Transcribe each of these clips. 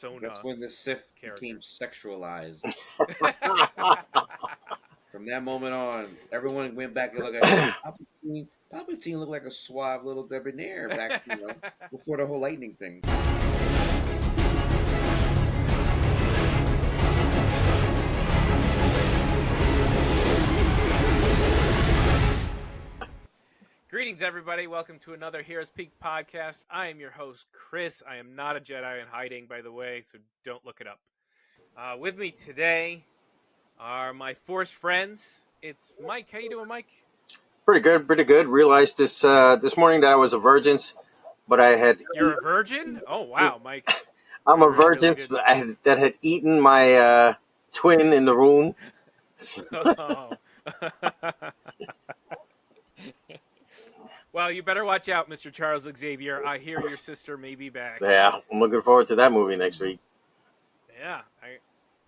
persona That's when the Sith character. became sexualized. From that moment on, everyone went back and looked at, hey, Palpatine looked like a suave little debonair back, before the whole lightning thing. Greetings, everybody. Welcome to another Heroes Peak podcast. I am your host, Chris. I am not a Jedi in hiding, by the way, so don't look it up. With me today are my Force friends. It's Mike. How you doing, Mike? Pretty good. Realized this morning that I was a virgin, but I had. You're a virgin? Oh, wow, Mike. I'm a You're really virgin good. that had eaten my twin in the room. Oh. Well, you better watch out, Mr. Charles Xavier. I hear your sister may be back. Yeah, I'm looking forward to that movie next week. Yeah,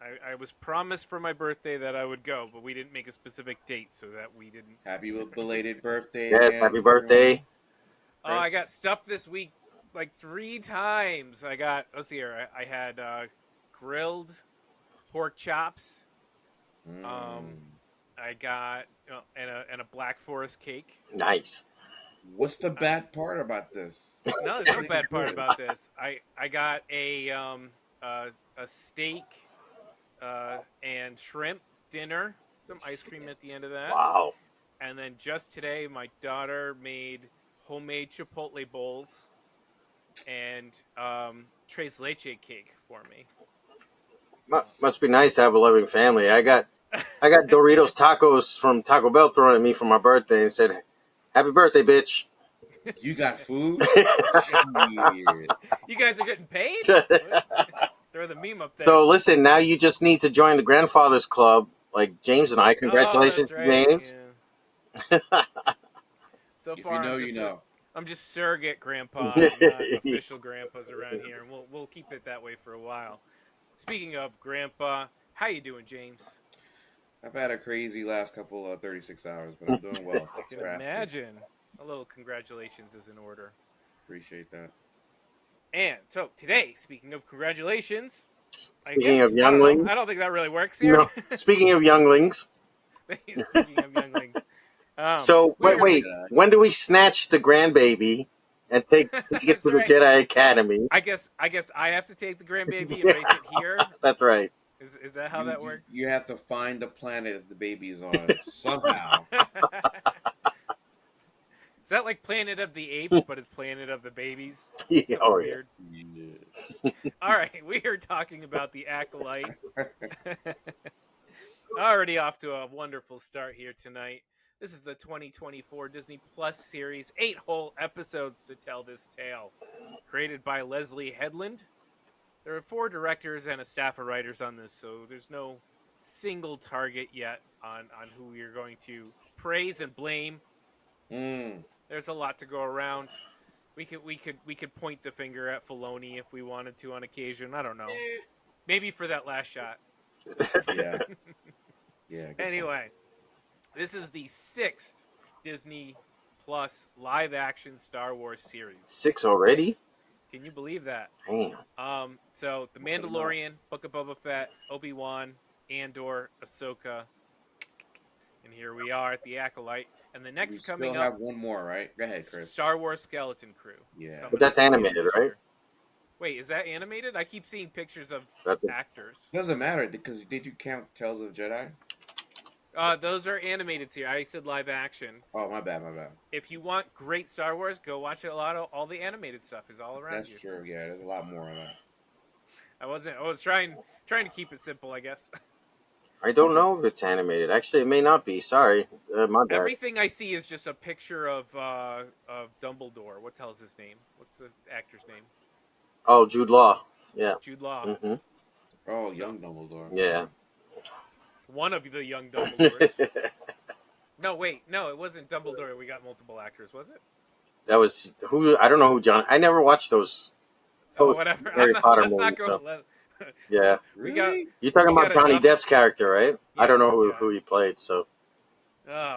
I was promised for my birthday that I would go, but we didn't make a specific date, so that we didn't. Happy belated birthday. Yes, again, happy birthday. Oh, I got stuffed this week like 3 times. Let's see here. I had grilled pork chops. I got and a Black Forest cake. Nice. What's the bad part about this? No, there's no bad part about this. I got a steak and shrimp dinner, some ice cream at the end of that. Wow. And then just today, my daughter made homemade Chipotle bowls and tres leche cake for me. Must be nice to have a loving family. I got Doritos tacos from Taco Bell thrown at me for my birthday and said, "Happy birthday, bitch." You got food? You guys are getting paid? Throw the meme up there. So listen, now you just need to join the Grandfathers Club, like James and I. Congratulations, oh, right. James. Yeah. So far, you know. I'm just surrogate grandpa. I'm not official grandpas around here, and we'll keep it that way for a while. Speaking of grandpa, how you doing, James? I've had a crazy last couple of 36 hours, but I'm doing well. I can imagine. A little congratulations is in order. Appreciate that. And so today, speaking of congratulations, Speaking of younglings, I don't think that really works here. No, speaking of younglings. Speaking of younglings. So wait. When do we snatch the grandbaby and take it to the Jedi Academy? I guess I have to take the grandbaby and raise it here. That's right. Is that how that works? You have to find the planet the baby's on somehow. Is that like Planet of the Apes, but it's Planet of the Babies? Yeah, weird. Yeah. All right, we are talking about the Acolyte. Already off to a wonderful start here tonight. This is the 2024 Disney Plus series, 8 whole episodes to tell this tale. Created by Leslie Headland. There are 4 directors and a staff of writers on this, so there's no single target yet on who we are going to praise and blame. There's a lot to go around. We could point the finger at Filoni if we wanted to on occasion. I don't know. Maybe for that last shot. Yeah. Yeah. Anyway, this is the 6th Disney Plus live action Star Wars series. 6 already? Can you believe that? Damn. So The Mandalorian, Book of Boba Fett, Obi-Wan, Andor, Ahsoka, and here we are at the Acolyte. And the next coming up... We still have one more, right? Go ahead, Chris. Star Wars Skeleton Crew. Yeah. But that's animated, right? Wait, is that animated? I keep seeing pictures of actors. Doesn't matter, because did you count Tales of Jedi? Those are animated here. I said live action. Oh, my bad. If you want great Star Wars, go watch all the animated stuff is all around you. That's true, yeah. There's a lot more on that. I was trying to keep it simple, I guess. I don't know if it's animated. Actually, it may not be. Sorry, my bad. Everything I see is just a picture of Dumbledore. What the hell's his name? What's the actor's name? Oh, Jude Law. Yeah. Jude Law. Mm-hmm. Oh, young Dumbledore. Yeah. One of the young Dumbledores. No, it wasn't Dumbledore. We got multiple actors, was it? That was who? I don't know who John. I never watched those. Whatever. Harry Potter let's movies. Not go, yeah. Really? You're talking about Johnny Depp's character, right? Yes, I don't know who he played, so.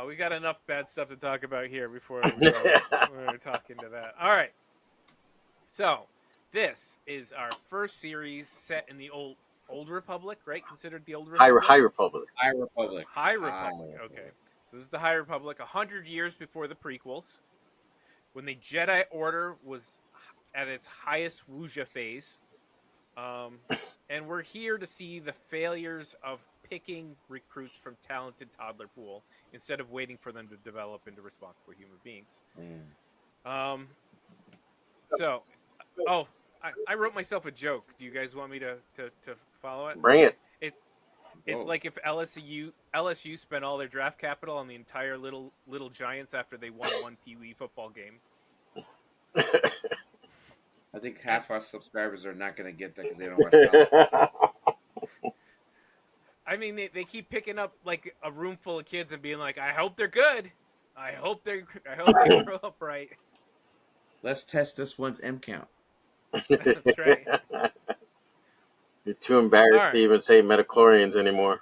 We got enough bad stuff to talk about here before we're talking to that. All right. So, this is our first series set in the old Republic, right? Considered the old High Republic. Republic. High Republic. High Republic. Okay, so this is the High Republic, 100 years before the prequels, when the Jedi Order was at its highest wuxia phase. And we're here to see the failures of picking recruits from talented toddler pool instead of waiting for them to develop into responsible human beings. Um, so, oh, I wrote myself a joke. Do you guys want me to follow it? Bring it. It's Oh. like if LSU spent all their draft capital on the entire little Giants after they won one Pee Wee football game. I think half our subscribers are not going to get that because they don't watch college. I mean, they keep picking up like a room full of kids and being like, "I hope they're good. I hope they grow up right." Let's test this one's M count. That's right. You're too embarrassed All to right. even say metachlorians anymore.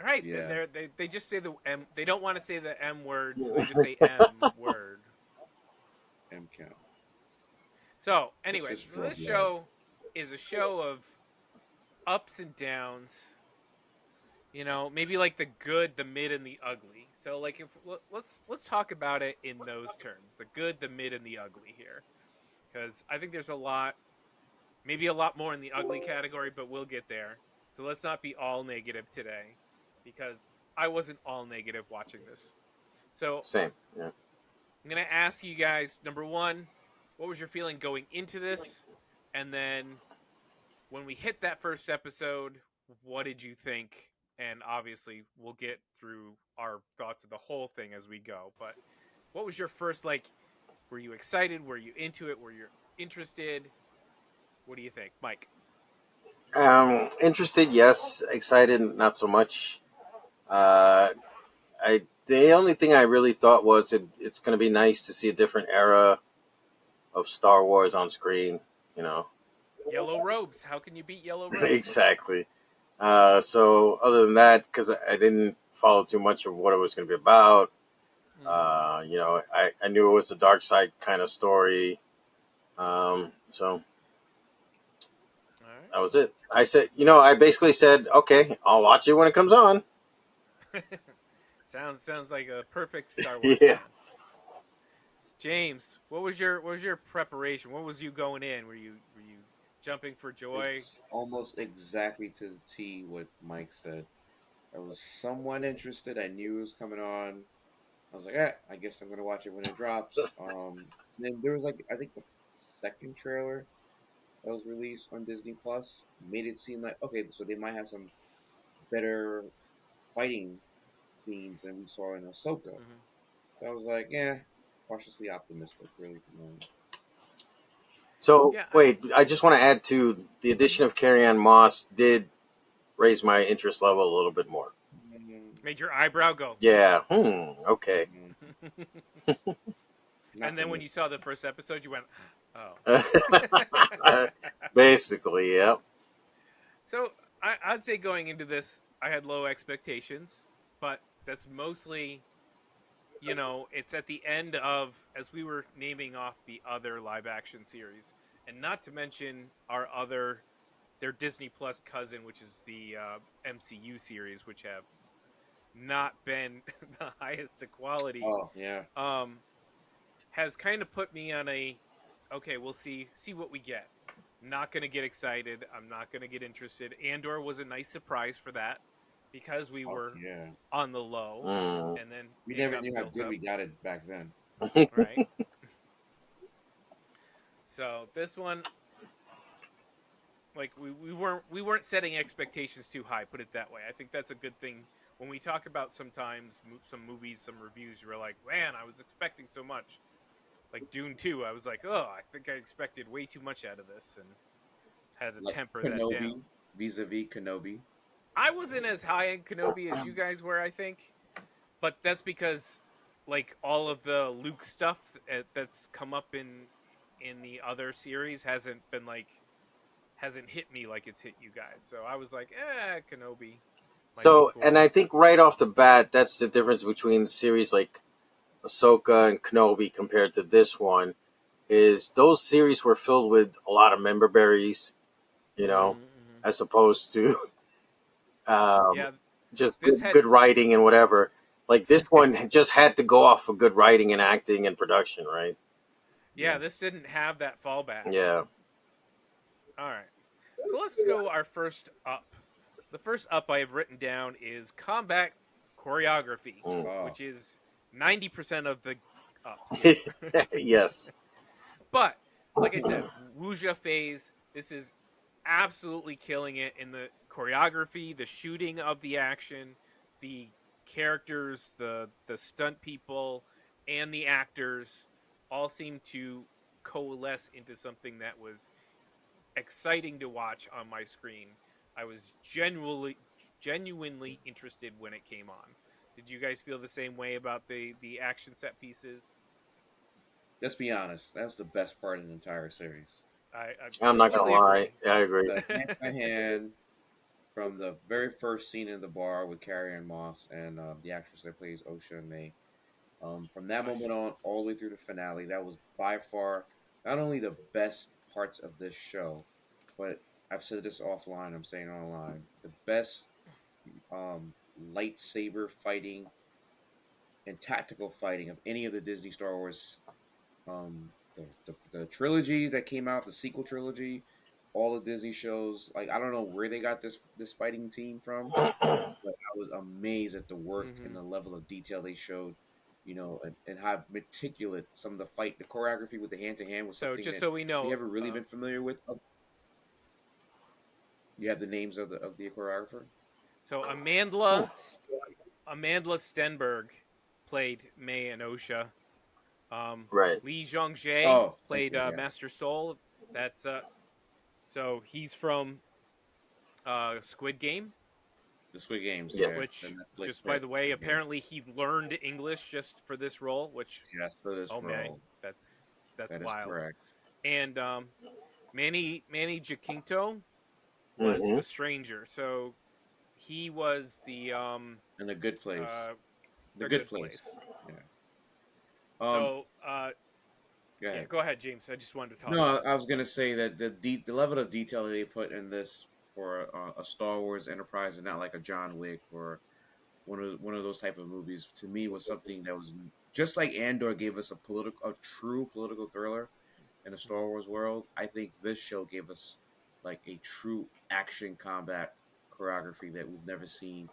All right. Yeah. They just say the M. They don't want to say the M word, so they just say M word. M count. So anyway, This is so this drug show is a show of ups and downs. You know, maybe like the good, the mid, and the ugly. So like, if let's talk about it in those terms: the good, the mid, and the ugly here, because I think there's a lot, maybe a lot more in the ugly category, but we'll get there. So let's not be all negative today, because I wasn't all negative watching this. So Same. Yeah. I'm gonna ask you guys, number one, what was your feeling going into this, and then when we hit that first episode, what did you think? And obviously, we'll get through our thoughts of the whole thing as we go. But what was your first, like, were you excited? Were you into it? Were you interested? What do you think, Mike? Interested, yes. Excited, not so much. The only thing I really thought was it's going to be nice to see a different era of Star Wars on screen. You know, Yellow robes. How can you beat yellow robes? exactly. So other than that, because I didn't follow too much of what it was going to be about, you know, I knew it was a dark side kind of story. So All right. that was it. I said, you know, I basically said, okay, I'll watch it when it comes on. sounds like a perfect Star Wars Yeah. fan. James, what was your preparation? What was you going in? Were you jumping for joy? It's almost exactly to the T what Mike said. I was somewhat interested. I knew it was coming on. I was like, I guess I'm gonna watch it when it drops. Then there was like I think the second trailer that was released on Disney Plus made it seem like okay, so they might have some better fighting scenes than we saw in Ahsoka. Mm-hmm. So I was like, yeah, cautiously optimistic, really. So Yeah. wait, I just want to add to the addition of Carrie Ann Moss did raise my interest level a little bit more. Made your eyebrow go. Yeah. Okay. And then when you saw the first episode, you went, "Oh." Basically, yeah. So I'd say going into this, I had low expectations, but that's mostly, you know, it's at the end of, as we were naming off the other live action series, and not to mention their Disney Plus cousin, which is the MCU series, which have not been the highest of quality. Oh yeah. Has kind of put me on a, okay, we'll see what we get. Not gonna get excited. I'm not gonna get interested. Andor was a nice surprise for that, because we were on the low, and then we never knew how good we got it back then. Right. So this one, like we weren't setting expectations too high. Put it that way. I think that's a good thing when we talk about sometimes some movies, some reviews. You're like, man, I was expecting so much. Like Dune 2, I was like, oh, I think I expected way too much out of this, and had to temper that down. Vis-a-vis Kenobi. I wasn't as high in Kenobi as you guys were, I think, but that's because like all of the Luke stuff that's come up in the other series hasn't hit me like it's hit you guys. So I was like, Kenobi. So, cool. And I think right off the bat, that's the difference between series like Ahsoka and Kenobi compared to this one. is those series were filled with a lot of member berries, you know, Mm-hmm. as opposed to um, Yeah, just this good, had good writing and whatever. Like this one just had to go off of good writing and acting and production, right? yeah, this didn't have that fallback. Yeah. All right. So let's go our first up. The first up I have written down is combat choreography, Mm. Oh, which is 90% of the ups here. Yes. But like I said, Wuxia phase, this is absolutely killing it in the choreography, the shooting of the action, the characters, the stunt people, and the actors all seem to coalesce into something that was exciting to watch on my screen. I was genuinely interested when it came on. Did you guys feel the same way about the action set pieces? let's be honest. That's the best part of the entire series. I I'm not gonna completely lie. agree. Yeah, I agree. The hand to hand from the very first scene in the bar with Carrie Ann Moss and the actress that plays Osha and May. From that moment on, all the way through the finale, that was by far not only the best parts of this show, but I've said this offline. I'm saying online. The best um, lightsaber fighting and tactical fighting of any of the Disney Star Wars, the trilogy that came out, the sequel trilogy, all the Disney shows. Like I don't know where they got this fighting team from, but I was amazed at the work and Hmm. the level of detail they showed. And how meticulous some of the fight, the choreography with the hand to hand was So something just that so we we know, haven't really been familiar with. Oh, you have the names of the choreographer. so Amandla Stenberg played May and Osha. Right. Lee Jong Jae Oh, thank played you. Yeah, Master Soul. That's so he's from Squid Game, the Squid Games. Yes. Yeah, the which Netflix just by hit the way, Squid Game. apparently he learned English just for this role. Which Just for this oh man, role. that's That is wild. correct. And Manny Jacinto was Hmm. the stranger. So he was In a good place. uh, The the good good place. place. Yeah. Um. So Go yeah, ahead. go ahead, James. I just wanted to No, talk about I it. was gonna say that the level of detail they put in this for a Star Wars Enterprise and not like a John Wick or one of those type of movies to me was something that was just like Andor gave us a true political thriller in a Star Mhm. Wars world. I think this show gave us like a true action combat choreography that we've never seen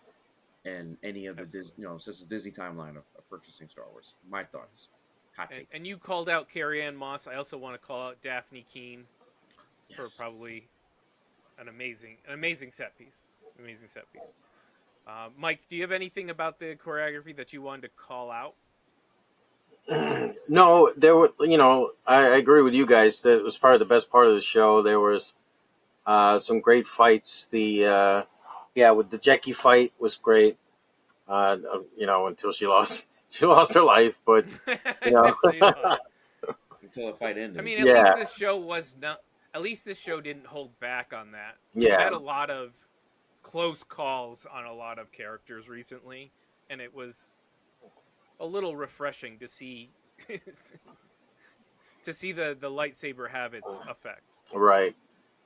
in any of the Absolutely. since the Disney timeline of purchasing Star Wars. My thoughts, hot take. And you called out Carrie Ann Moss. I also want to call out Daphne Keene for Yes. probably an amazing set piece. Amazing set piece. Mike, do you have anything about the choreography that you wanted to call out? No, there were. I agree with you guys. That it was probably the best part of the show. There was some great fights. With the Jackie fight was great. Until she lost she lost her life, but you know, She lost. Until the fight I ended. mean, at least yeah, this show was not. At least this show didn't hold back on that. We've yeah, had a lot of close calls on a lot of characters recently, and it was a little refreshing to see to see the lightsaber have its effect. right.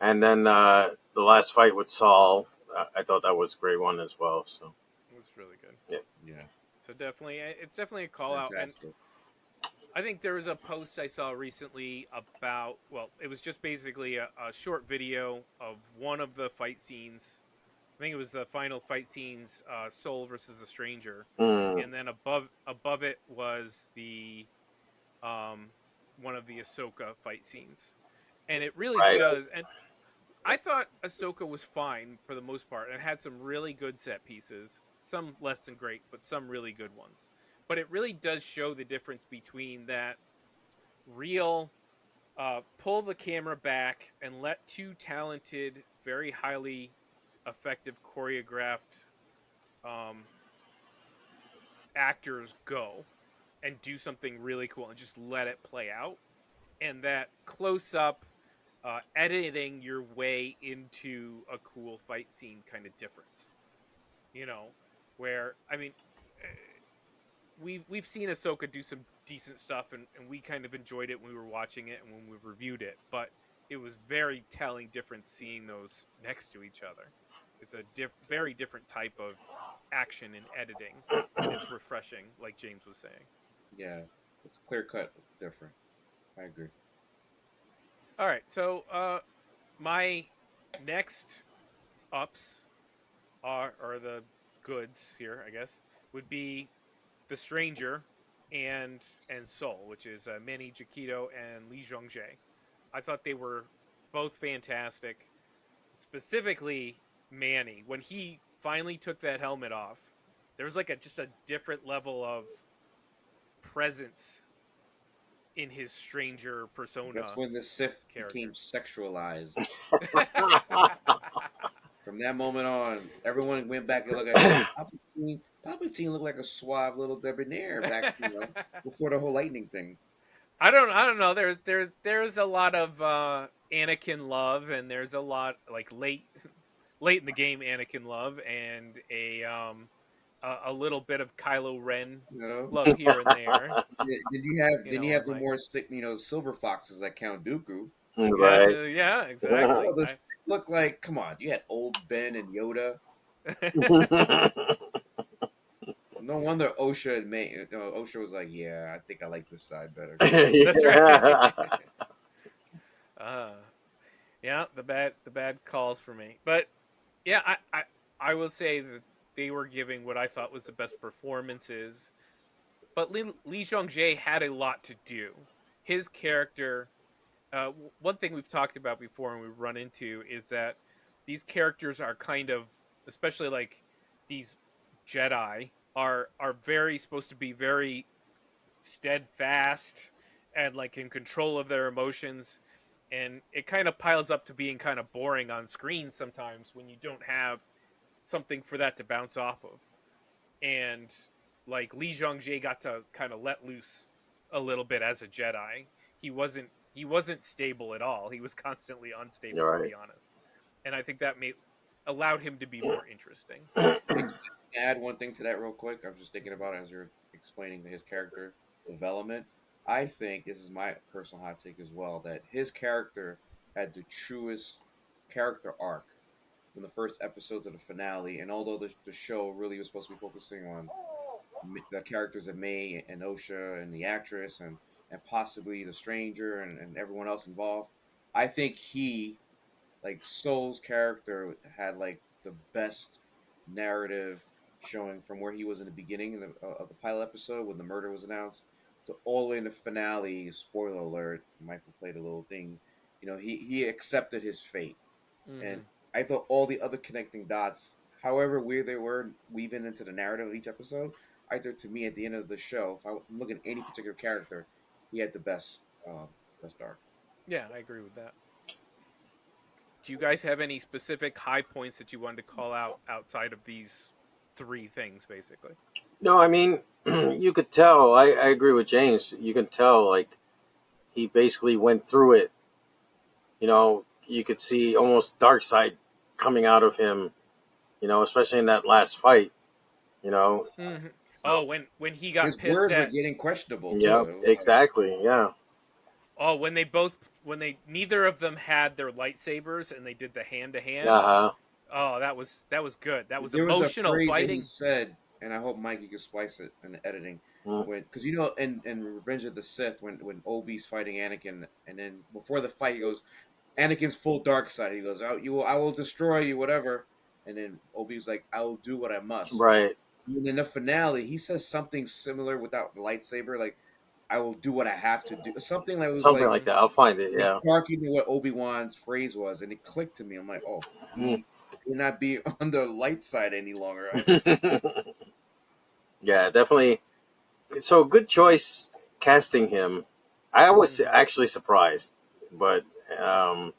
And then the last fight with Saul, I thought that was a great one as well. So It was really good. yeah, Yeah, So definitely, it's definitely a call out. And fantastic. I think there was a post I saw recently about, well, it was just basically a short video of one of the fight scenes. I think it was the final fight scenes, Soul versus a stranger, mm, and then above it was the um, one of the Ahsoka fight scenes, and it really right, does. And I thought Ahsoka was fine for the most part and had some really good set pieces. Some less than great, but some really good ones. But it really does show the difference between that real pull the camera back and let two talented, very highly effective choreographed um, actors go and do something really cool and just let it play out. And that close up editing your way into a cool fight scene kind of difference. You know, where I mean, we've seen Ahsoka do some decent stuff, and we kind of enjoyed it when we were watching it and when we reviewed it. But it was very telling difference seeing those next to each other. It's a very different type of action and editing, and it's refreshing, like James was saying. Yeah, it's clear cut different. I agree. All right, so my next ups are the goods here, I guess, would be the Stranger and Soul, which is Manny Jaquito and Lee Jongjae. I thought they were both fantastic. Specifically, Manny, when he finally took that helmet off, there was like just a different level of presence in his Stranger That's persona when the Sith became character. sexualized. From that moment on, everyone went back and looked at, hey, Palpatine. Palpatine looked like a suave little debonair back, before the whole lightning thing. I don't know. There's a lot of Anakin love, and there's a lot like late in the game Anakin love, and a little bit of Kylo Ren You know, love here and there. did you have You didn't you know, have on the my more silver foxes like Count Dooku? yeah, Right. yeah, exactly. The Sith looked like, come on, you had old Ben and Yoda. No wonder OSHA OSHA was like, yeah, I think I like this side better. That's right. Yeah. uh, yeah, the bad calls for me, but yeah, I will say that they were giving what I thought was the best performances. But Lee Jong Jae had a lot to do. His character, one thing we've talked about before and we've run into is that these characters are kind of, especially like these Jedi, are very supposed to be very steadfast and like in control of their emotions, and it kind of piles up to being kind of boring on screen sometimes when you don't have something for that to bounce off of. And like Lee Jong Jae got to kind of let loose a little bit as a Jedi. He wasn't stable at all. He was constantly unstable, You're to right. be honest. And I think that allowed him to be more interesting. Hey, can I add one thing to that real quick? I was just thinking about it as you're explaining his character development. I think this is my personal hot take as well, that his character had the truest character arc from the first episodes of the finale. And although the show really was supposed to be focusing on the characters of May and Osha and the actress and possibly the stranger and everyone else involved, I think like Soul's character had like the best narrative showing from where he was in the beginning of the pilot episode when the murder was announced to all the way in the finale. Spoiler alert! Michael played a little thing. He accepted his fate, and Hmm. I thought all the other connecting dots, however weird they were, weaving into the narrative of each episode. I thought to me at the end of the show, if I'm looking at any particular character, he had the best arc. Yeah, I agree with that. Do you guys have any specific high points that you wanted to call out outside of these three things, basically? No, I mean, you could tell. I agree with James. You can tell, like, he basically went through it. You could see almost dark side coming out of him, especially in that last fight, you know. Hmm. Oh, So, when he got His pissed words were at getting questionable too. yeah, It was like, exactly. Yeah. when they neither of them had their lightsabers and they did the hand to hand. Uh huh. Oh, that was good. That was there was a emotional phrase that he fighting. said, and I hope Mike you can splice it in the editing. Because in Revenge of the Sith, when Obi's fighting Anakin, and then before the fight, he goes, "Anakin's full dark side." He goes, I will destroy you, whatever." And then Obi's like, "I will do what I must." Right. And in the finale, he says something similar without the lightsaber, like, "I will do what I have to do." Something that was Something like like that. I'll find it. it Yeah. sparked into what Obi-Wan's phrase was, and it clicked to me. I'm like, oh, Mm. he will not be on the light side any longer. Yeah, definitely. So good choice casting him. I was Hmm. actually surprised, but um,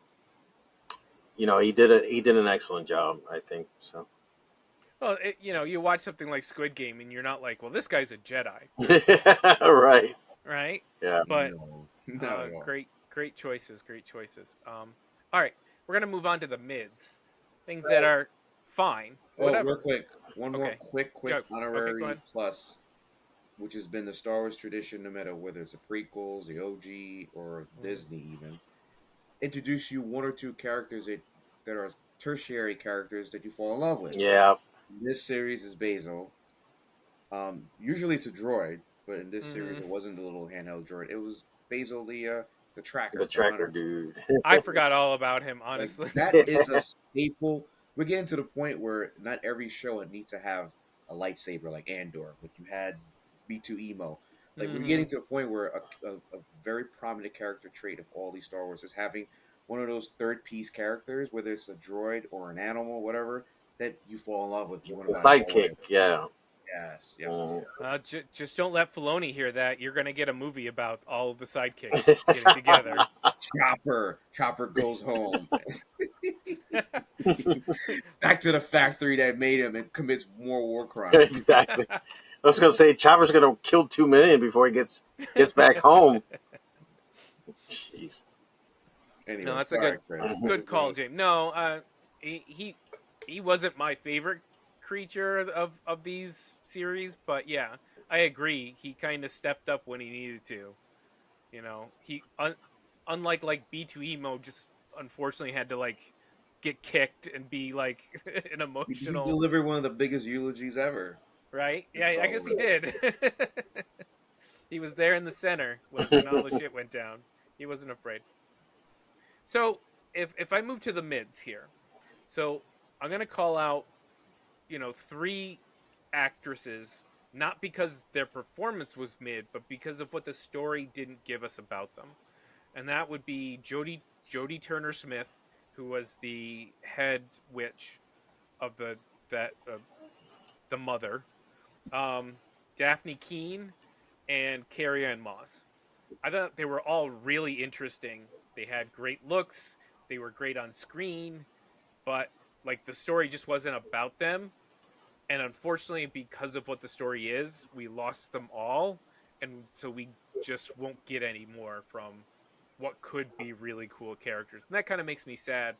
he did an excellent job. I think so. Well, you watch something like Squid Game and you're not like, well, this guy's a Jedi, Right. right? Yeah. But No, not at all. great choices, great choices. All right, we're gonna move on to the mids, things that are fine, Oh, real whatever. quick, one more Okay, quick go. Okay, go honorary ahead. plus. which has been the Star Wars tradition, no matter whether it's the prequels, the OG, or Mm. Disney, even introduce you one or two characters that are tertiary characters that you fall in love with. Yeah, This series is Basil. Usually it's a droid, but in this series Hmm. it wasn't the little handheld droid. It was Basil, the the tracker, the tracker hunter. dude. I forgot all about him, Like honestly. that is a staple. We're getting to the point where not every show needs to have a lightsaber like Andor, but you had B2 Emo. Like we're Hmm. getting to a point where a very prominent character trait of all these Star Wars is having one of those third piece characters, whether it's a droid or an animal, whatever, that you fall in love with. You want The to buy the whole sidekick, way. yeah. Yes, yes, yes, Mm. yes. Just don't let Filoni hear that. You're gonna get a movie about all of the sidekicks getting together. Chopper goes home. Back to the factory that made him and commits more war crimes. Exactly. I was gonna say Chopper's gonna kill 2 million before he gets back home. Jesus. No, Anyway, that's a sorry, Chris. good Just call, wanted- James. No, he wasn't my favorite creature of these series, but yeah, I agree. He kind of stepped up when he needed to. You know, unlike like B2 emo, just unfortunately had to like get kicked and be like an he emotional, delivered one of the biggest eulogies ever right? in Yeah, I Star guess he Wars. did. He was there in the center when all the shit went down. He wasn't afraid. So if I move to the mids here, so I'm gonna call out, three actresses, not because their performance was mid, but because of what the story didn't give us about them, and that would be Jodie Turner Smith, who was the head witch of that the mother, um, Daphne Keene, and Carrie Ann Moss. I thought they were all really interesting. They had great looks. They were great on screen, but like the story just wasn't about them. And unfortunately, because of what the story is, we lost them all, and so we just won't get any more from what could be really cool characters. And that kind of makes me sad.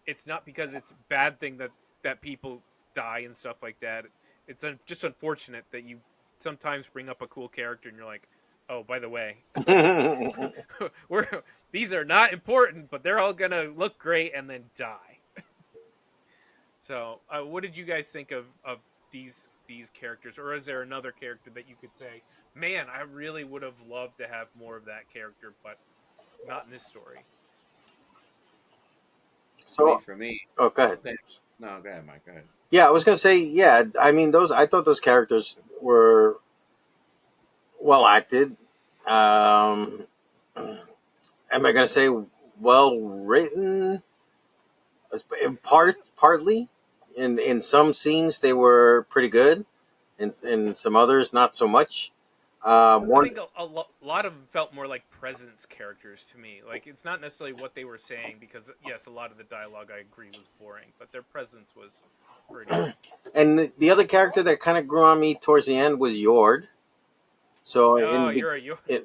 It's not because it's a bad thing that people die and stuff like that. It's just unfortunate that you sometimes bring up a cool character and you're like, oh, by the way, we're these are not important, but they're all gonna look great and then die. So, what did you guys think of these characters, or is there another character that you could say, man, I really would have loved to have more of that character, but not in this story? So, For me, oh, go ahead. okay. No, go ahead, Mike. Go ahead. Yeah, I was gonna say, yeah. I mean, those. I thought those characters were well acted. Um, am I gonna say well written? In partly. In some scenes, they were pretty good. In some others, not so much. I One think lot of them felt more like presence characters to me. Like it's not necessarily what they were saying, because yes, a lot of the dialogue I agree was boring, but their presence was pretty. and the other character that kind of grew on me towards the end was Yord. So Oh, in you're a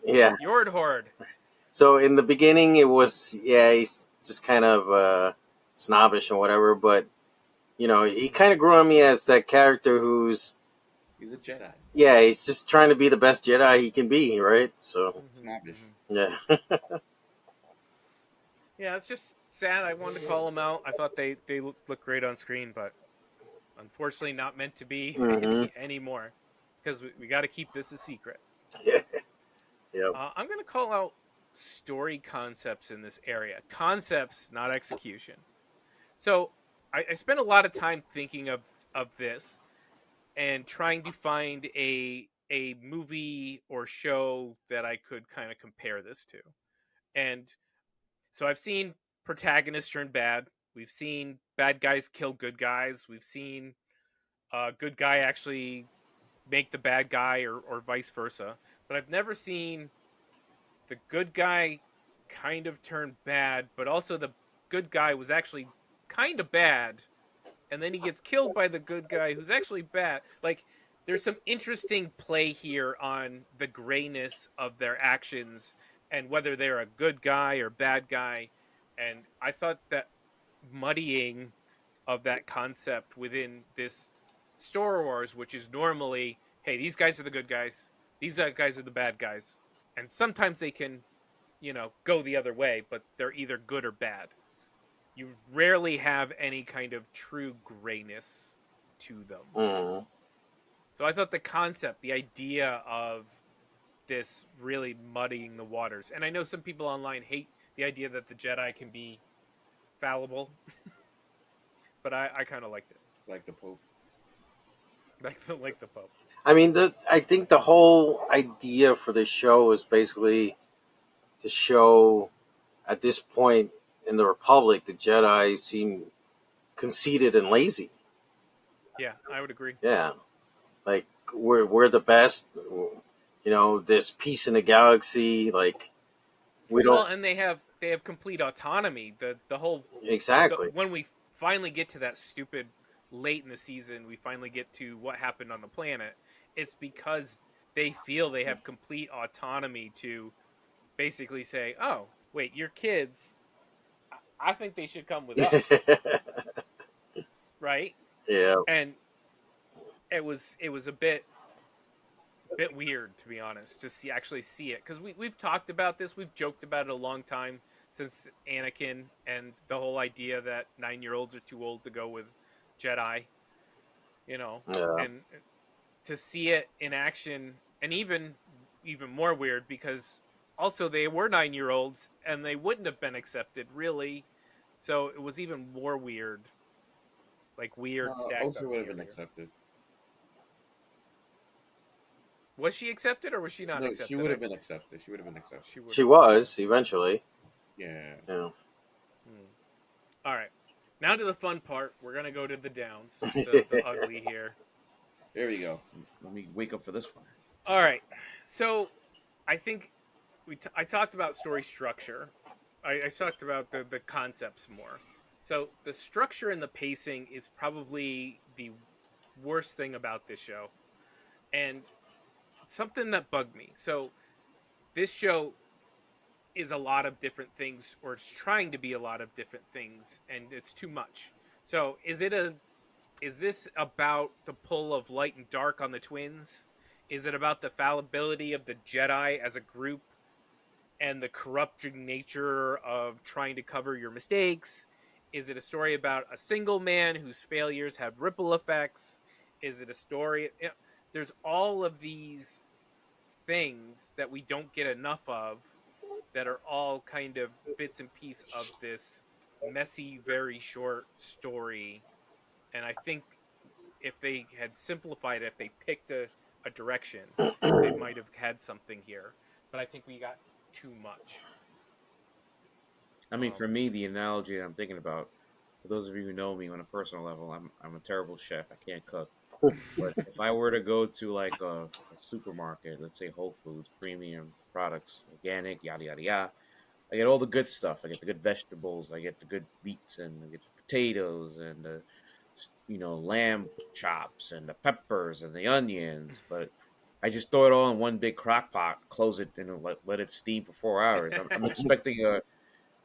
yeah, Yord horde. so in the beginning it was he's just kind of snobbish and whatever, but he kind of grew on me as that character who's He's a Jedi. he's just trying to be the best Jedi he can be, right? So Mm-hmm, Snobbish. mm-hmm. yeah, Yeah, it's just sad. I wanted to call them out. I thought they look great on screen, but unfortunately, not meant to be hmm anymore, because we got to keep this a secret. yeah, yep. I'm going to call out story concepts in this area. Concepts, not execution. So I spent a lot of time thinking of this and trying to find a movie or show that I could kind of compare this to. And so I've seen protagonists turn bad. We've seen bad guys kill good guys. We've seen a good guy actually make the bad guy, or vice versa. But I've never seen the good guy kind of turn bad, but also the good guy was actually kind of bad, and then he gets killed by the good guy who's actually bad. Like there's some interesting play here on the grayness of their actions and whether they're a good guy or bad guy. And I thought that muddying of that concept within this Star Wars, which is normally, hey, these guys are the good guys, These guys are the bad guys, and sometimes they can, go the other way, but they're either good or bad. You rarely have any kind of true grayness to them. Mm-hmm. So I thought the concept, the idea of this really muddying the waters, and I know some people online hate the idea that the Jedi can be fallible, but I kind of liked it, Like the Pope. like the Pope. I mean, I think the whole idea for this show is basically to show at this point in the Republic, the Jedi seem conceited and lazy. Yeah, I would agree. Yeah, like we're the best. You know, there's peace in the galaxy. Like we Well, don't and they have complete autonomy. The whole exactly. when we finally get to that stupid late in the season, we finally get to what happened on the planet. It's because they feel they have complete autonomy to basically say, "Oh, wait, your kids. I think they should come with us," right? Yeah. And it was a bit weird, to be honest, to actually see it, because we've talked about this, we've joked about it a long time, since Anakin and the whole idea that 9-year-olds are too old to go with Jedi, Yeah. and to see it in action, and even more weird, because also they were 9-year-olds and they wouldn't have been accepted really, so it was even more weird, like weird stacked Also on would have been weird. accepted. Was she accepted or was she not No, accepted? she would have been accepted. She would have been accepted. She would. She was eventually. Yeah. Yeah. All right. Now to the fun part. We're gonna go to the downs, the ugly here. There we go. Let me wake up for this one. All right. So I think I talked about story structure. I talked about the concepts more. So the structure and the pacing is probably the worst thing about this show, and something that bugged me. So this show is a lot of different things, or it's trying to be a lot of different things, and it's too much. So is this about the pull of light and dark on the twins? Is it about the fallibility of the Jedi as a group and the corrupting nature of trying to cover your mistakes? Is it a story about a single man whose failures have ripple effects? Is it a story? There's all of these things that we don't get enough of, that are all kind of bits and pieces of this messy, very short story. And I think if they had simplified it, if they picked a direction, they might have had something here. But I think we got too much. I mean, for me, the analogy that I'm thinking about, for those of you who know me on a personal level, I'm a terrible chef. I can't cook. But if I were to go to like a supermarket, let's say Whole Foods, premium products, organic, yada yada yada, I get all the good stuff. I get the good vegetables. I get the good meats, and I get the potatoes and the lamb chops and the peppers and the onions. But I just throw it all in one big crock pot, close it, and let it steam for 4 hours. I'm expecting a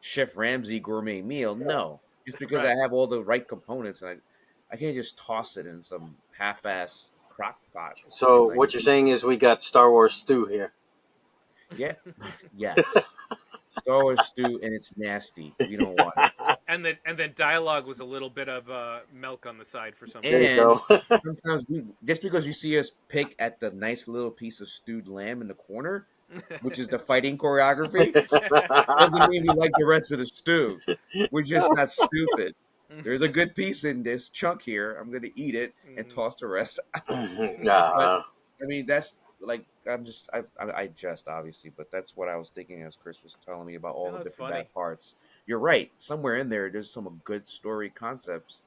Chef Ramsay gourmet meal. No, just because I Right. have all the right components, I can't just toss it in some half-ass crock pot. So And what you're saying is we got Star Wars stew here. yeah, yes, Star Wars stew, and it's nasty. We don't want it. And then dialogue was a little bit of milk on the side for some There you people. And go. sometimes just because you see us pick at the nice little piece of stewed lamb in the corner, which is the fighting choreography, doesn't mean we like the rest of the stew. We're just not stupid. There's a good piece in this chunk here. I'm gonna eat it and toss the rest. But Nah. I mean, that's like I just obviously, but that's what I was thinking as Chris was telling me about all No, the it's different funny. bad parts. You're right. Somewhere in there's some good story concepts,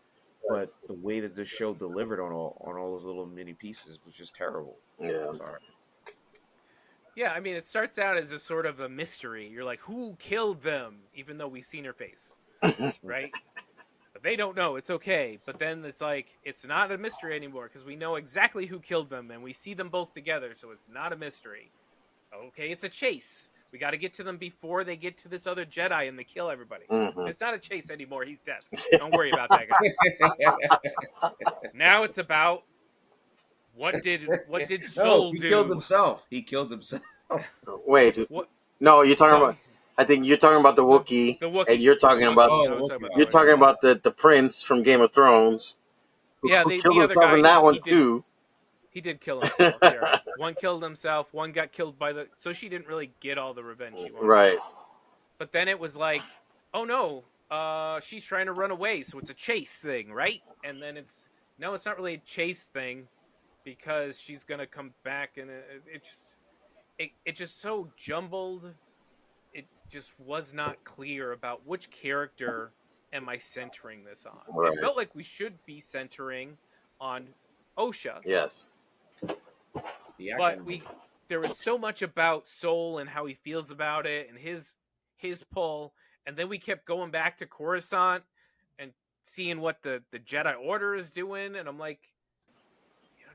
but the way that this show delivered on all those little mini pieces was just terrible. Yeah. Sorry. Yeah, I mean, it starts out as a sort of a mystery. You're like, who killed them? Even though we've seen her face, right? But they don't know. It's okay. But then it's like, it's not a mystery anymore because we know exactly who killed them and we see them both together, so it's not a mystery. Okay, it's a chase. We got to get to them before they get to this other Jedi and they kill everybody. Mhm. It's not a chase anymore. He's dead. Don't worry about that guy. Now it's about what did No, Soul he do? killed himself. He killed himself. Wait, What? no, you're talking No, about. I think you're talking about the Wookiee, the and Wookiee. you're The talking about Wookiee. Oh, I the was talking Wookiee. about the you're Wookiee. talking about the prince from Game of Thrones Yeah, who killed the other himself guy. in that one He did. too. He did kill himself. You're right. One killed himself. One got killed by the. So she didn't really get all the revenge she wanted. Right. But then it was like, oh no, she's trying to run away, so it's a chase thing, right? And then it's no, it's not really a chase thing because she's gonna come back, and it just so jumbled. It just was not clear about which character am I centering this on. It Right. felt like we should be centering on Osha, Yes. The but acting. there was so much about Soul and how he feels about it and his pull, and then we kept going back to Coruscant and seeing what the Jedi Order is doing, and I'm like,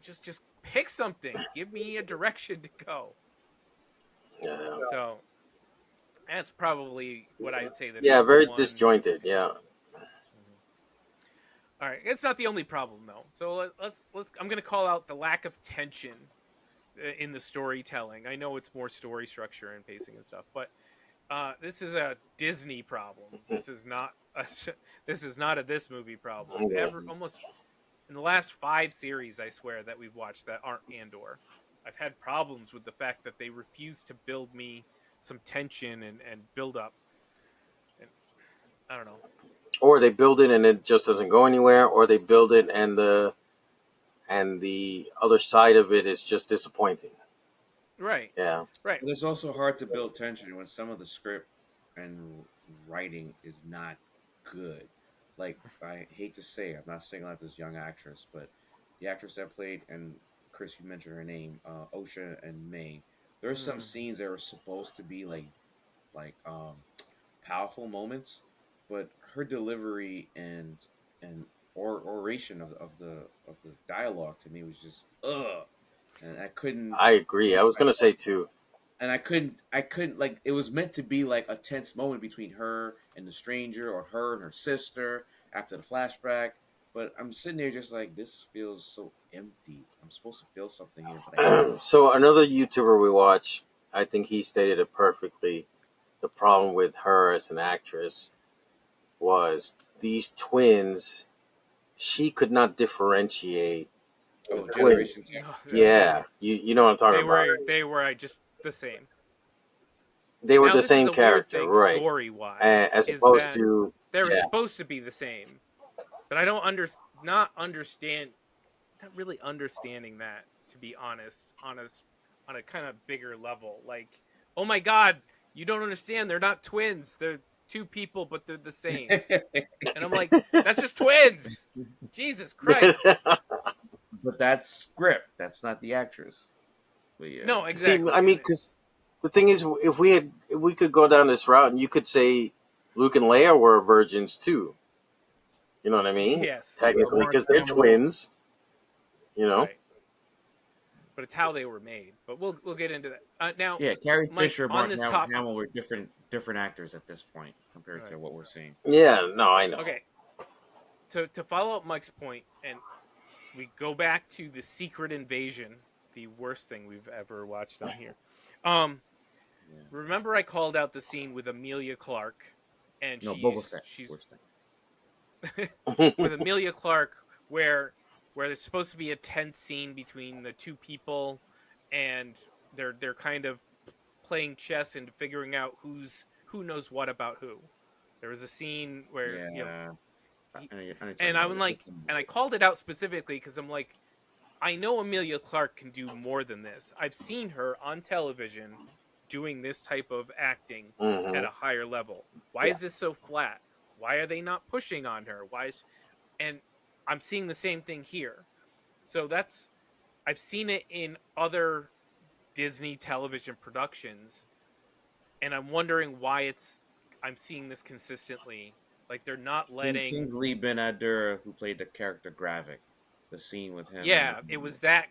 just pick something, give me a direction to go. Yeah. So that's probably what I'd say the Yeah. number Very one. disjointed. Yeah. Mhm. All right, it's not the only problem though. So let's. I'm gonna call out the lack of tension in the storytelling. I know it's more story structure and pacing and stuff, but this is a Disney problem. This is not a this is not a this movie problem. Yeah. Almost in the last 5 series, I swear that we've watched that aren't Andor, I've had problems with the fact that they refuse to build me some tension and build up. And I don't know. Or they build it and it just doesn't go anywhere, or they build it and the other side of it is just disappointing. Right, Yeah. right. But it's also hard to build tension when some of the script and writing is not good. Like, I hate to say, I'm not saying like this young actress, but the actress that played, and Chris, you mentioned her name, Osha and May. There are some Mm. scenes that were supposed to be like powerful moments, but her delivery and oration of the dialogue to me was just ugh, and I couldn't. I agree. I was gonna say too. And I couldn't like it was meant to be like a tense moment between her and the stranger or her and her sister after the flashback, but I'm sitting there just like this feels so empty. I'm supposed to feel something here, but I don't. So another YouTuber we watch, I think he stated it perfectly. The problem with her as an actress was these twins. She could not differentiate the Oh, twins. Generation No, Yeah, you know what I'm talking they about. were Right? they were just the same. They were Now the this is same a weird character, thing right? story wise, As is opposed that to they were yeah, supposed to be the same, but I don't not understand, not really understanding that, to be honest, on a kind of bigger level. Like, oh my god, you don't understand, they're not twins, they're two people but they're the same. And I'm like, that's just twins. Jesus Christ. But that's script. That's not the actress. But yeah, No, see, exactly. I mean, because the thing is, if we could go down this route, and you could say Luke and Leia were virgins too. You know what I mean? Yes, but Technically, weren't because they're family. twins. You know. right. But it's how they were made. But we'll get into that. Now, Yeah, Carrie Mike, Fisher, on Mark this top. Hamill were different actors at this point compared Right. to what we're seeing. Yeah. No, I know. Okay. To follow up Mike's point, and we go back to the Secret Invasion, the worst thing we've ever watched on here. Yeah. Remember I called out the scene with Amelia Clark, and No, Boba Fett. she's Worst thing. with Amelia Clark, where there's supposed to be a tense scene between the two people, and they're kind of playing chess and figuring out who knows what about who. There was a scene where Yeah. he, I know you're talking and about I'm it. like, and I called it out specifically because I'm like, I know Amelia Clark can do more than this. I've seen her on television doing this type of acting at Hmm. a higher level. Why Yeah. is this so flat? Why are they not pushing on her? And I'm seeing the same thing here. So I've seen it in other Disney television productions, and I'm wondering why I'm seeing this consistently. Like they're not letting. Kingsley Ben Adur, who played the character Gravik, the scene with him Yeah, it was that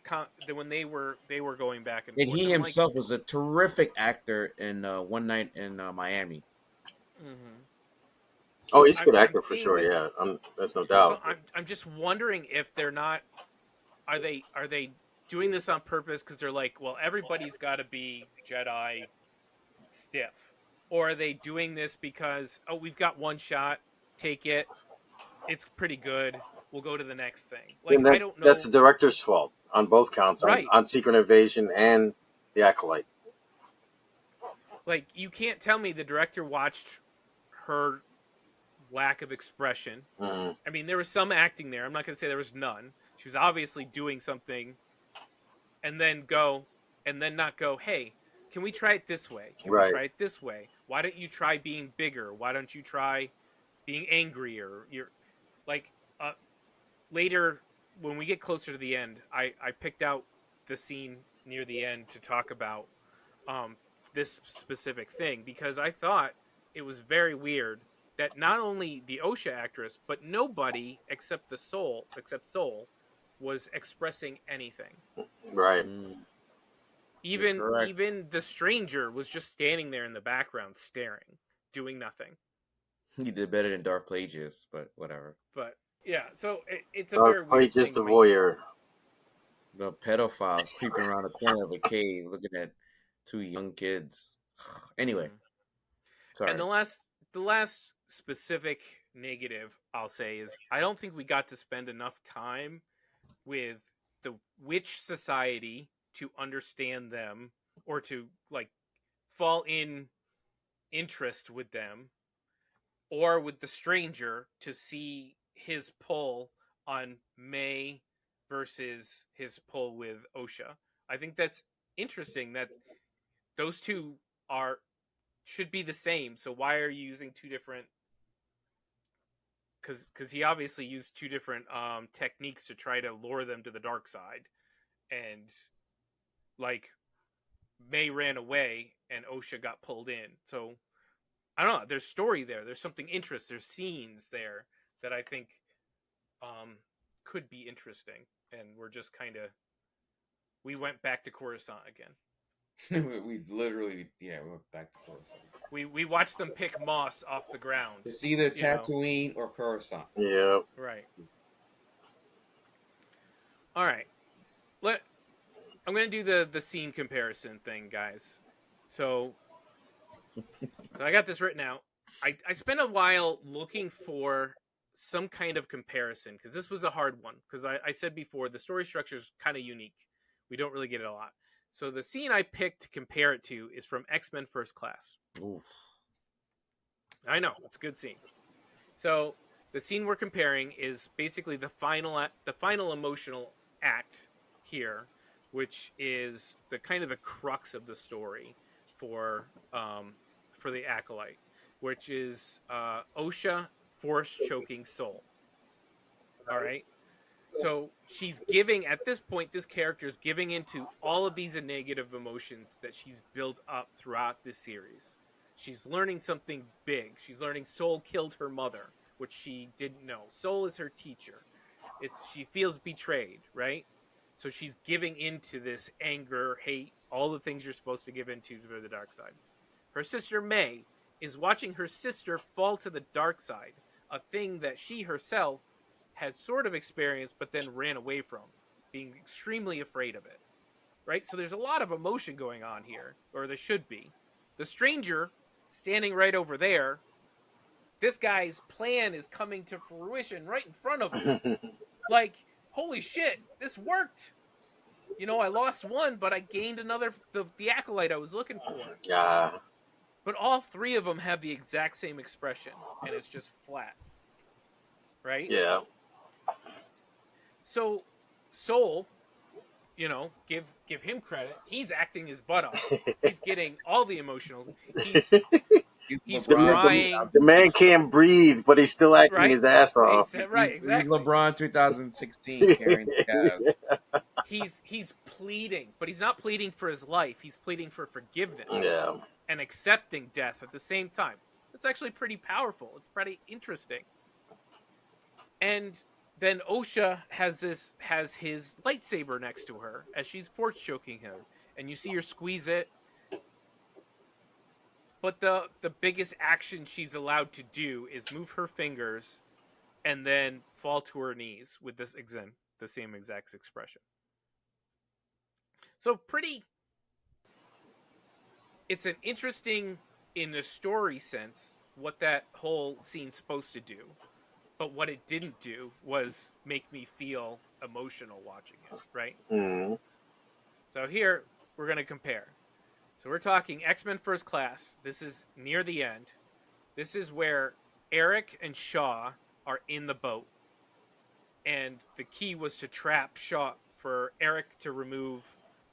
when they were going back and and forth, he and I'm like, himself was a terrific actor in One Night in Miami. mm-hmm. Oh, So he's a good I'm actor for seeing sure. this. Yeah, there's no So doubt. I'm just wondering if they're not. Are they doing this on purpose because they're like, well, everybody's got to be Jedi stiff, or are they doing this because, oh, we've got one shot, take it, it's pretty good, we'll go to the next thing. Like, And I don't that's know. the director's fault on both counts, Right. on Secret Invasion and the Acolyte. Like, you can't tell me the director watched her lack of expression. Mm. I mean, there was some acting there. I'm not going to say there was none. She was obviously doing something, and then not go, hey, can we try it this way? Can Right. we try it this way? Why don't you try being bigger? Why don't you try being angrier? You're like, later when we get closer to the end, I picked out the scene near the end to talk about this specific thing because I thought it was very weird that not only the Osha actress but nobody except Soul was expressing anything. Right. You're correct. Even the stranger was just standing there in the background staring, doing nothing. He did better than Darth Plagueis, but whatever. But yeah, so it's a very Dark weird Plagueis thing the to me. voyeur. The pedophile creeping around the corner of a cave looking at two young kids. Anyway, sorry. And the last specific negative I'll say is I don't think we got to spend enough time with the witch society to understand them or to like fall in interest with them, or with the stranger to see his pull on May versus his pull with Osha. I think that's interesting that those two are should be the same. So why are you using two different? Because he obviously used two different techniques to try to lure them to the dark side, and like May ran away and Osha got pulled in. So I don't know. There's story there. There's something interesting. There's scenes there that I think could be interesting, and we're just kind of we went back to Coruscant again. we literally, we went back to Coruscant. We watched them pick moss off the ground. It's either you know. Tatooine or Coruscant. Yeah. Right. All right. I'm gonna do the scene comparison thing, guys. So I got this written out. I spent a while looking for some kind of comparison because this was a hard one. Because I said before the story structure is kind of unique. We don't really get it a lot. So the scene I picked to compare it to is from X-Men First Class. Oof. I know, it's a good scene. So the scene we're comparing is basically the final emotional act here, which is the kind of the crux of the story for the Acolyte, which is Osha force choking Soul. All right. So she's giving, at this point, this character is giving into all of these negative emotions that she's built up throughout this series. She's learning something big. She's learning Soul killed her mother, which she didn't know. Soul is her teacher. She feels betrayed, right? So she's giving into this anger, hate, all the things you're supposed to give into for the dark side. Her sister May is watching her sister fall to the dark side, a thing that she herself had sort of experienced but then ran away from, being extremely afraid of it. Right? So there's a lot of emotion going on here, or there should be. The stranger, standing right over there, this guy's plan is coming to fruition right in front of him. Like, holy shit, this worked! I lost one, but I gained another, the Acolyte I was looking for. Yeah. But all three of them have the exact same expression, and it's just flat. Right? Yeah. So, Soul, give him credit. He's acting his butt off. He's getting all the emotional. He's crying. The man can't breathe, but he's still acting his ass off. Right, exactly. He's LeBron 2016 carrying the Cavs. He's pleading, but he's not pleading for his life. He's pleading for forgiveness. Yeah. And accepting death at the same time. It's actually pretty powerful. It's pretty interesting. And then Osha has his lightsaber next to her as she's force choking him, and you see her squeeze it. But the biggest action she's allowed to do is move her fingers and then fall to her knees with the same exact expression. So pretty. It's an interesting, in the story sense, what that whole scene's supposed to do. But what it didn't do was make me feel emotional watching it, right? Mm-hmm. So here we're going to compare. So we're talking X-Men First Class. This is near the end. This is where Eric and Shaw are in the boat, and the key was to trap Shaw for Eric to remove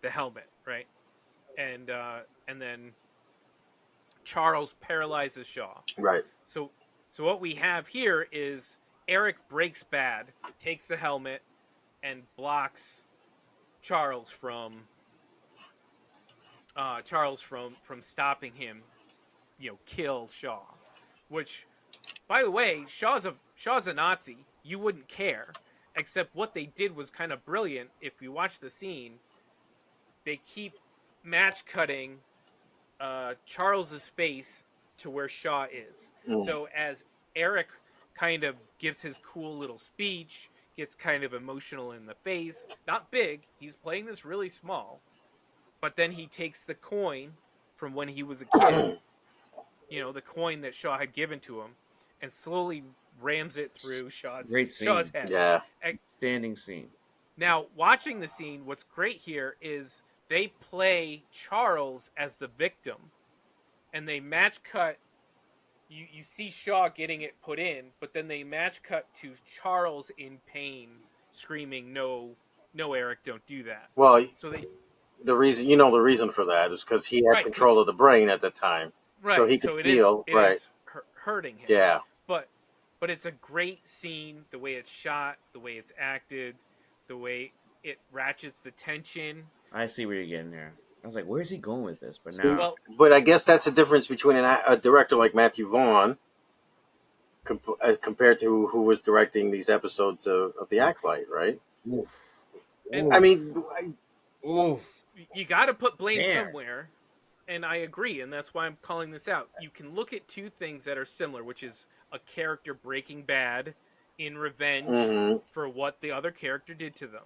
the helmet, right? And then Charles paralyzes Shaw. Right. So so what we have here is Eric breaks bad, takes the helmet, and blocks Charles from stopping him, kill Shaw. Which, by the way, Shaw's a Nazi. You wouldn't care, except what they did was kind of brilliant. If you watch the scene, they keep match cutting Charles's face to where Shaw is. Mm. So as Eric kind of gives his cool little speech, gets kind of emotional in the face, not big, he's playing this really small, but then he takes the coin from when he was a kid, the coin that Shaw had given to him, and slowly rams it through Great Shaw's scene. head. Yeah. Standing scene. Now, watching the scene, what's great here is they play Charles as the victim, and they match cut. You see Shaw getting it put in, but then they match cut to Charles in pain, screaming, "No, no, Eric, don't do that." Well, So they the reason for that is because he had right, control of the brain at the time, so he right. could So it is feel. it Right. is hurting him, Yeah. but it's a great scene. The way it's shot, the way it's acted, the way it ratchets the tension. I see where you're getting there. I was like, where's he going with this? But See, now, Well, but I guess that's the difference between a director like Matthew Vaughn compared to who was directing these episodes of The Acolyte, right? oof, and I oof, mean, oof. you got to put blame There. somewhere, and I agree, and that's why I'm calling this out. You can look at two things that are similar, which is a character breaking bad in revenge mhm. for what the other character did to them.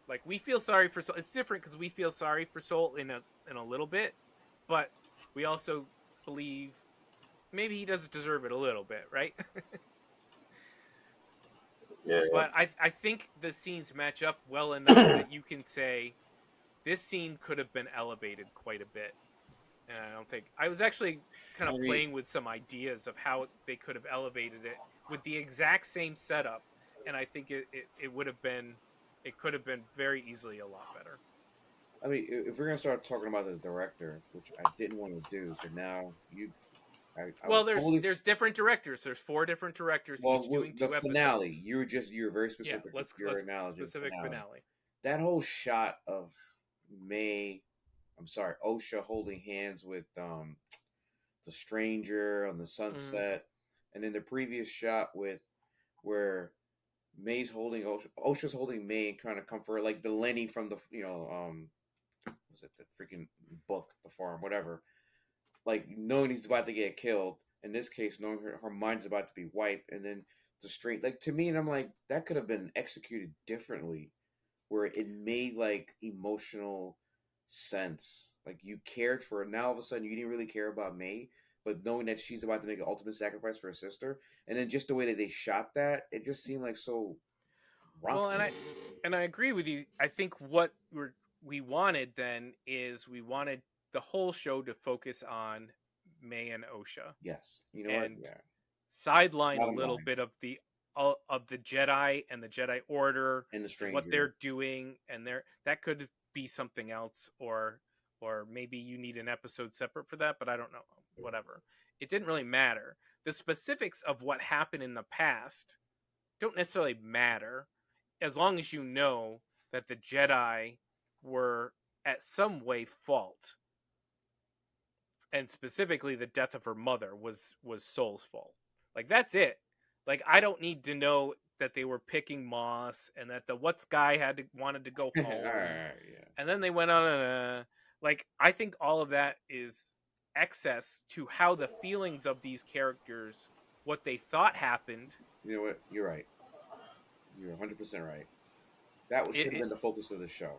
Like, we feel sorry for Soul. It's different because we feel sorry for Soul in a little bit, but we also believe maybe he doesn't deserve it a little bit, right? Yeah. But I think the scenes match up well enough that you can say this scene could have been elevated quite a bit. And I don't think I was actually kind I of mean, playing with some ideas of how they could have elevated it with the exact same setup, and I think it would have been it could have been very easily a lot better. if we're gonna start talking about the director, which I didn't want to do, so now I Well, was there's totally there's different directors. There's four different directors, each doing the two finale. episodes. You were very Yeah, specific with your let's analogy of the specific finale. finale. That whole shot of May, I'm sorry, OSHA holding hands with the stranger on the Mm-hmm. sunset, and then the previous shot with where May's holding OSHA's holding May and trying to comfort her, like the Lenny from the was it the freaking book, the farm, whatever. Like knowing he's about to get killed. In this case, knowing her mind's about to be wiped, and then the straight like to me, and I'm like that could have been executed differently, where it made like emotional sense. Like you cared for her. Now all of a sudden you didn't really care about May, but knowing that she's about to make an ultimate sacrifice for her sister, and then just the way that they shot that, it just seemed like so wrong. Well, and I agree with you. I think what we wanted then is we wanted the whole show to focus on May and OSHA Yes, you know what? and Yeah, sideline a bottom little line, bit of the Jedi and the Jedi Order and the and what stranger. they're doing, and that could be something else, or maybe you need an episode separate for that, but I don't know. Whatever. It didn't really matter. The specifics of what happened in the past don't necessarily matter as long as you know that the Jedi were at some way fault, and specifically the death of her mother was Soul's fault. Like that's it. Like I don't need to know that they were picking moss and that the what's guy wanted to go All home, right, yeah. and then they went on like I think all of that is excess to how the feelings of these characters, what they thought happened. You know what? You're right. You're 100% right. That should have It been the focus of the show.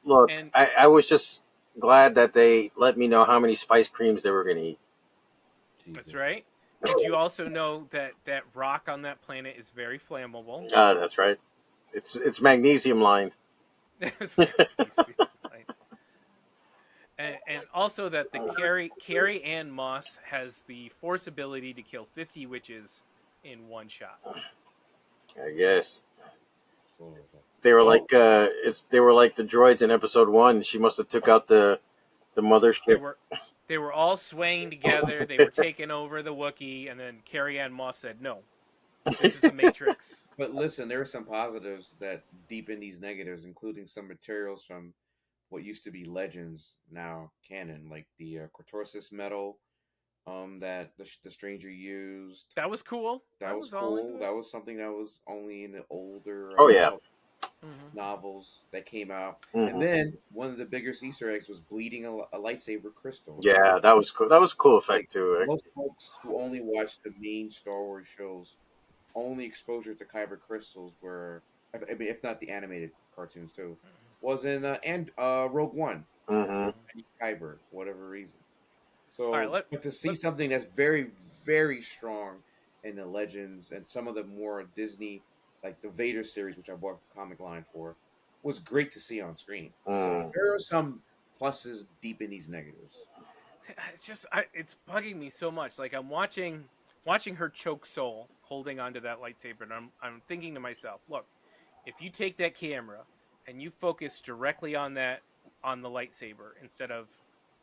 Look, And I was just glad that they let me know how many spice creams they were going to eat. that's Jesus. right. Did you also know that that rock on that planet is very flammable? That's right. It's magnesium lined. It's magnesium, right? And also that the Carrie Ann Moss has the force ability to kill 50 witches in one shot. I guess Oh, they were like the droids in episode 1. She must have took out the They mothership. were they were all swaying together. They were taking over the Wookiee, and then Carrie Ann Moss said, "No, this is the Matrix." but listen, there are some positives that deepen these negatives, including some materials from what used to be Legends, now canon, like the Cortorsis metal that the stranger used. That was cool. I That was was all cool. into it. That was something that was only in the older Oh yeah. Hmm. novels that came out. And Hmm. then one of the biggest Easter eggs was bleeding a lightsaber crystal. Yeah, that was cool. That was a cool Like effect too. most folks who only watch the main Star Wars shows, only exposure to kyber crystals were, I mean, if not the animated cartoons too, was in Rogue One. Hmm. There was any kyber, for whatever reason. All right, So, but to see let something that's very, very strong in the Legends and some of the more Disney, like the Vader series, which I bought the comic line for, was great to see on screen. So Mm. there are some pluses deep in these negatives. it's just it's bugging me so much. Like I'm watching her choke Soul holding onto that lightsaber, and I'm thinking to myself, look, if you take that camera and you focus directly on that on the lightsaber instead of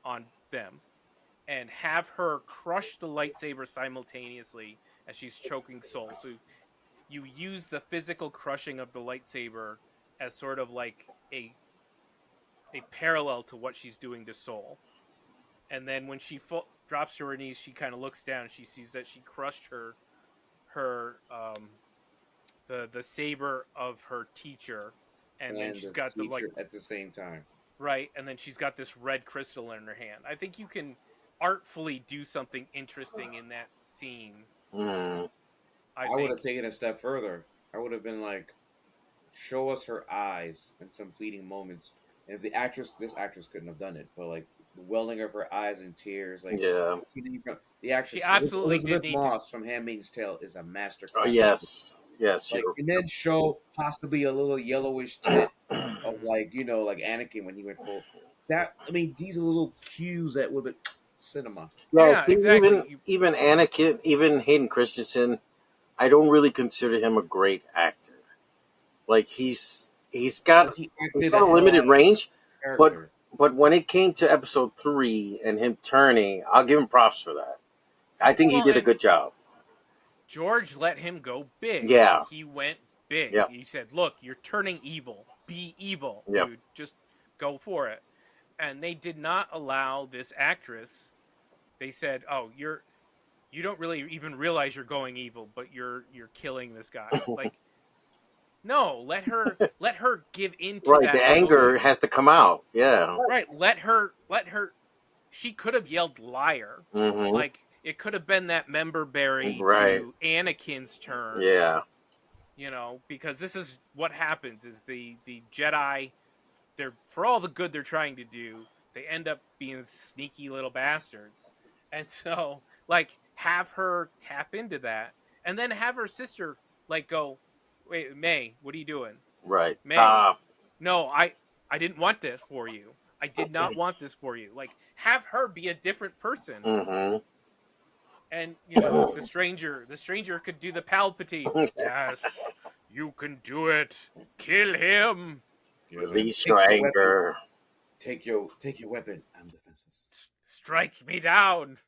on them, and have her crush the lightsaber simultaneously as she's choking Soul, so you use the physical crushing of the lightsaber as sort of like a parallel to what she's doing to Soul. And then when she drops to her knees, she kind of looks down and she sees that she crushed her the saber of her teacher, and then And she's the got the like teacher at the same time. right, and then she's got this red crystal in her hand. I think you can artfully do something interesting in that scene. Mm. I I would have think. taken a step further. I would have been like, show us her eyes in some fleeting moments. And if this actress couldn't have done it, but like the welling of her eyes and tears, like Yeah. the She actress absolutely did Elizabeth need to. Moss from *Handmaid's Tale* is a master Oh class. yes. Yes. Like, and then show possibly a little yellowish tint of Mhm. like like Anakin when he went full. That I mean, these are little cues that would be cinema. Yeah. Yeah, See, exactly. even Anakin, even Hayden Christensen, I don't really consider him a great actor. Like But he he's acted got a a hell limited out of range, but character. when it came to episode 3 and him turning, I'll give him props for that. I think he Well, did a and good job. George let him go big. Yeah. He went big. Yeah. He said, "Look, you're turning evil. Be evil, Yeah. dude. Just go for it." And they did not allow this actress. They said, "Oh, you don't really even realize you're going evil, but you're killing this guy." Like, no, let her give into Right. The that anger emotion. has to come out. Yeah. Right, let her she could have yelled liar. Hmm. Like it could have been that member berry Right. to Anakin's turn, Yeah. because this is what happens is the Jedi, they're for all the good they're trying to do, they end up being sneaky little bastards. And so like have her tap into that and then have her sister like go, "Wait, May, what are you doing? Right. May, Stop. no, I didn't want this for you. I did not want this for you." Like have her be a different person. Hmm. And the stranger could do the Palpatine. Yes, you can do it. Kill him. Yeah, like, Release take your your weapon. anger. Take your weapon. I'm defenseless. Strike me down.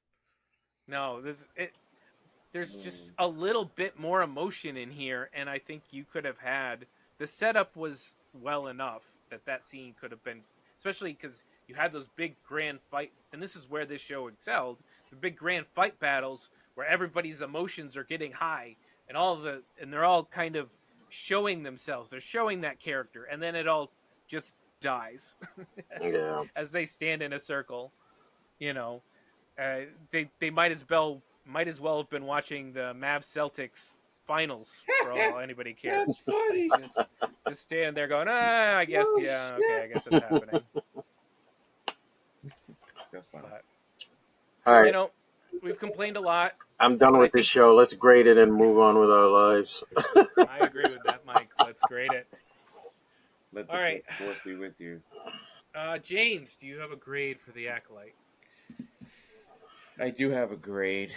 No, there's just Mm. a little bit more emotion in here, and I think you could have had the setup was well enough that scene could have been, especially because you had those big grand fight, and this is where this show excelled, the big grand fight battles where everybody's emotions are getting high and they're all kind of showing themselves, they're showing that character, and then it all just dies as Yeah. as they stand in a circle, you know they might as well have been watching the Mavs Celtics finals for all anybody cares. That's funny. Just stand there going, I guess, Oh, yeah, shit. okay, I guess it's happening. That's funny. But, All right, we've complained a lot. I'm done but with this show. Let's grade it and move on with our lives. I agree with that, Mike. Let's grade it. Let the All right. force be with you. James, do you have a grade for the Acolyte? I do have a grade.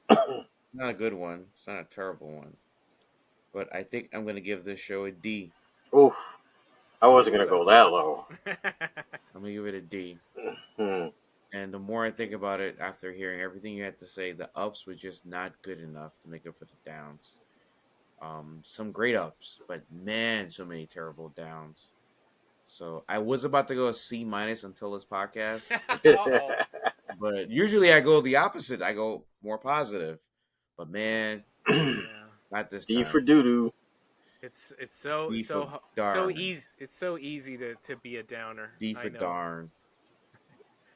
Not a good one. It's not a terrible one. But I think I'm going to give this show a D. Oof. I wasn't going to go that low. I'm going to give it a D. Hmm. And the more I think about it after hearing everything you had to say, the ups were just not good enough to make up for the downs. Some great ups, but man, so many terrible downs. So I was about to go a C- until this podcast. Uh-oh. But usually I go the opposite. I go more positive. But man, Yeah. not this D time. for doo-doo. It's so D for so darn. easy. It's so easy to be a downer. D for I know. darn.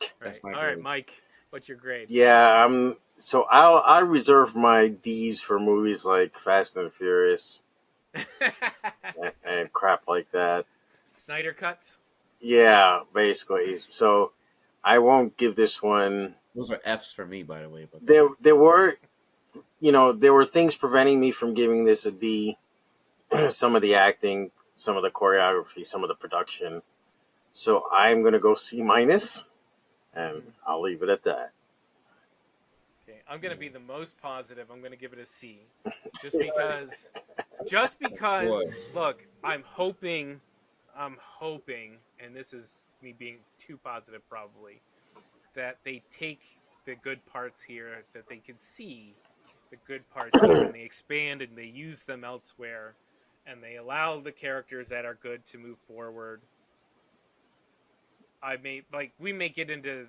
Right. That's my All right, grade. Mike. What's your grade? Yeah, so I reserve my D's for movies like Fast and Furious and crap like that. Snyder cuts. Yeah, basically. So I won't give this one. Those are F's for me, by the way. But There were, there were things preventing me from giving this a D. Some of the acting, some of the choreography, some of the production. So I'm gonna go C-, and I'll leave it at that. Okay, I'm gonna be the most positive. I'm gonna give it a C, just because. Look, I'm hoping, and this is me being too positive probably, that they take the good parts here, that they can see the good parts here, and they expand and they use them elsewhere, and they allow the characters that are good to move forward. We may get into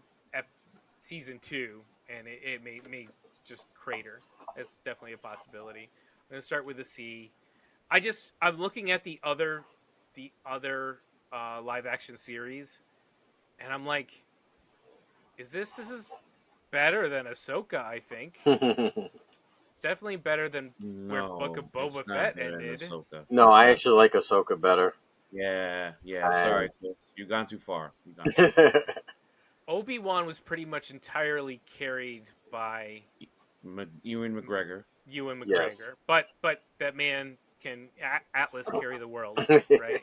season 2, and it may just crater. It's definitely a possibility. I'm gonna start with a C. I'm looking at the other live action series, and I'm like, this is better than Ahsoka? I think it's definitely better than where Book of Boba Fett ended. No, I actually like Ahsoka better. Yeah. Sorry, you've gone too far. Obi-Wan was pretty much entirely carried by Ewan McGregor. Yes. But that man can Atlas carry the world, right?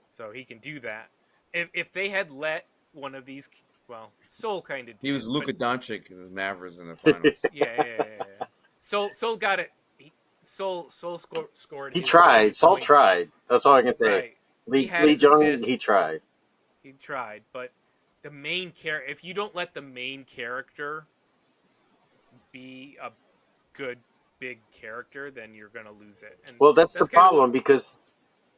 So he can do that. If they had let one of these, well, Soul kind of did. He was Luka Doncic in the Mavericks in the finals. Yeah. Soul got it. Soul scored. He tried. Saul tried. That's all I can say. Right. Lee Jung, he tried. He tried, but the main character. If you don't let the main character be a good big character, then you're gonna lose it. And well, that's the problem because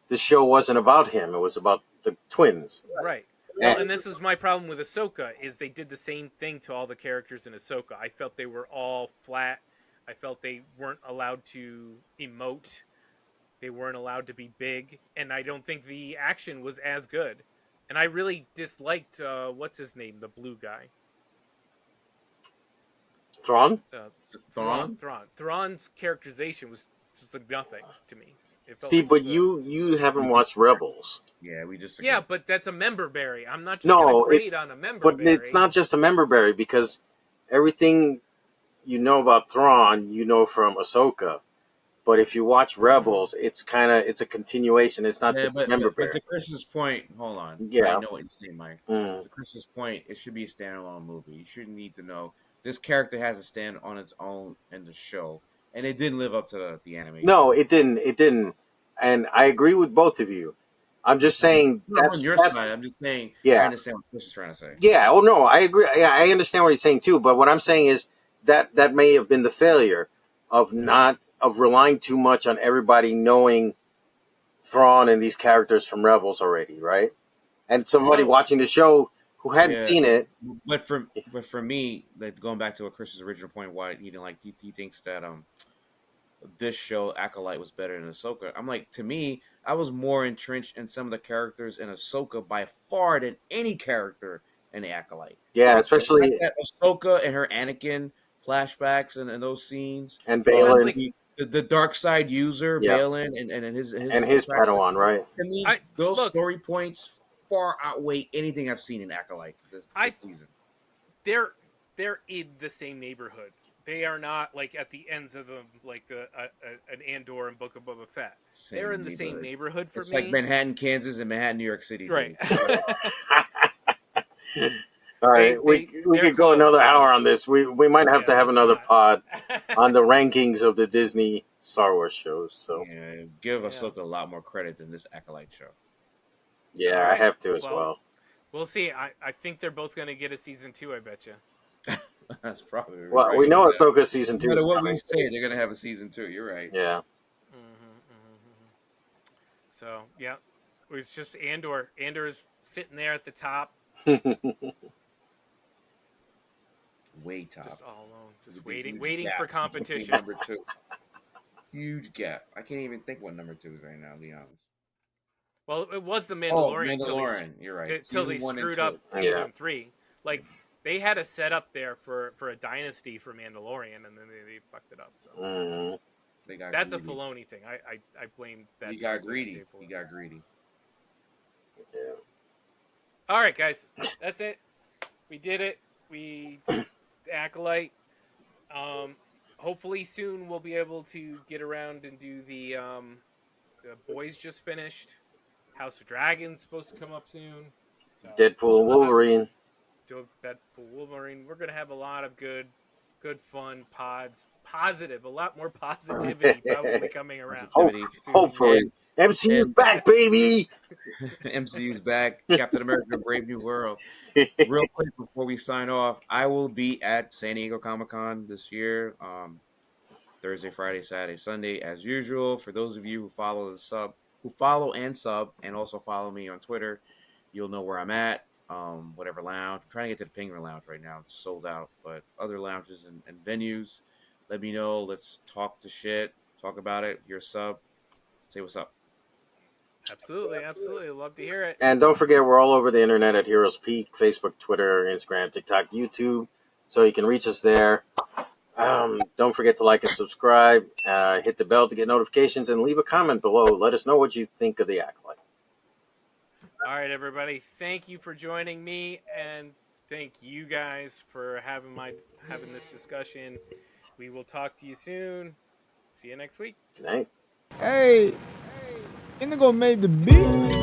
the show wasn't about him. It was about the twins. Right. Well, and this is my problem with Ahsoka, is they did the same thing to all the characters in Ahsoka. I felt they were all flat. I felt they weren't allowed to emote. They weren't allowed to be big. And I don't think the action was as good. And I really disliked, what's his name? The blue guy. Thrawn? Thrawn. Thrawn's characterization was just like nothing to me. See, but you haven't watched Rebels. Yeah, we just but that's a member berry. I'm not just gonna grade on a member berry. But it's not just a member berry because everything you know about Thrawn, you know from Ahsoka. But if you watch Rebels, it's a continuation. It's not just a member berry. But to Chris's point, hold on. Yeah. I know what you're saying, Mike. To Chris's point, it should be a standalone movie. You shouldn't need to know. This character has to stand on its own in the show. And it didn't live up to the animation. No, it didn't. And I agree with both of you. I'm just saying that's on your side. I'm just saying. Yeah. I understand what Chris is trying to say. Yeah. Oh no, I agree. Yeah, I understand what he's saying too. But what I'm saying is that may have been the failure of relying too much on everybody knowing Thrawn and these characters from Rebels already, right? And somebody watching the show who hadn't seen it. But for me, like going back to what Chris's original point, why he didn't like he thinks that this show Acolyte was better than Ahsoka. I'm like, to me, I was more entrenched in some of the characters in Ahsoka by far than any character in the Acolyte. Yeah, especially Ahsoka and her Anakin flashbacks and those scenes, and Balin. the dark side user, Yeah. Balin, and his Padawan, right? To me, I those look. story points far outweigh anything I've seen in Acolyte I this season. they're in the same neighborhood. They are not like at the ends of them, like an Andor and Book of Boba Fett. They're in the same neighborhood for It's me. like Manhattan, Kansas, and Manhattan, New York City. Right. All right, we could go another hour on this. We might have to have another pod on the rankings of the Disney Star Wars shows. So yeah, give Ahsoka a lot more credit than this Acolyte show. Yeah, right. I have to as well. We'll see. I think they're both going to get a season 2. I bet you. That's probably well. right. We know Ahsoka season 2. No matter what we say, they're gonna have a season 2. You're right. Yeah. So yeah, it's just Andor. Andor is sitting there at the top, way top, just all alone, just With the waiting huge for gap competition. between number 2. Huge gap. I can't even think what number 2 is right now. To be honest. Well, it was the Mandalorian. You're right. Until they screwed up season 3. Like they had a setup there for a dynasty for Mandalorian, and then they fucked it up. So that's greedy. a Filoni thing. I blame that. He got greedy. Yeah. All right, guys, that's it. We did it. We Acolyte. Hopefully soon we'll be able to get around and do the Boys just finished. House of Dragons supposed to come up soon. So, Deadpool and Wolverine. Deadpool, Wolverine. We're gonna have a lot of good fun pods. Positive, a lot more positivity probably coming around. Hopefully. MCU's back, baby. MCU's back. Captain America: Brave New World. Real quick before we sign off, I will be at San Diego Comic-Con this year. Thursday, Friday, Saturday, Sunday, as usual. For those of you who follow and sub, and also follow me on Twitter, you'll know where I'm at. Whatever lounge. I'm trying to get to the Penguin Lounge right now. It's sold out, but other lounges and venues, let me know. Let's talk talk about it. You're a sub. Say what's up. Absolutely. Love to hear it. And don't forget, we're all over the internet at Heroes Peak, Facebook, Twitter, Instagram, TikTok, YouTube. So you can reach us there. Don't forget to like and subscribe. Hit the bell to get notifications and leave a comment below. Let us know what you think of the Acolyte. All right, everybody. Thank you for joining me, and thank you guys for having this discussion. We will talk to you soon. See you next week. Good night. Hey, Indigo made the beat.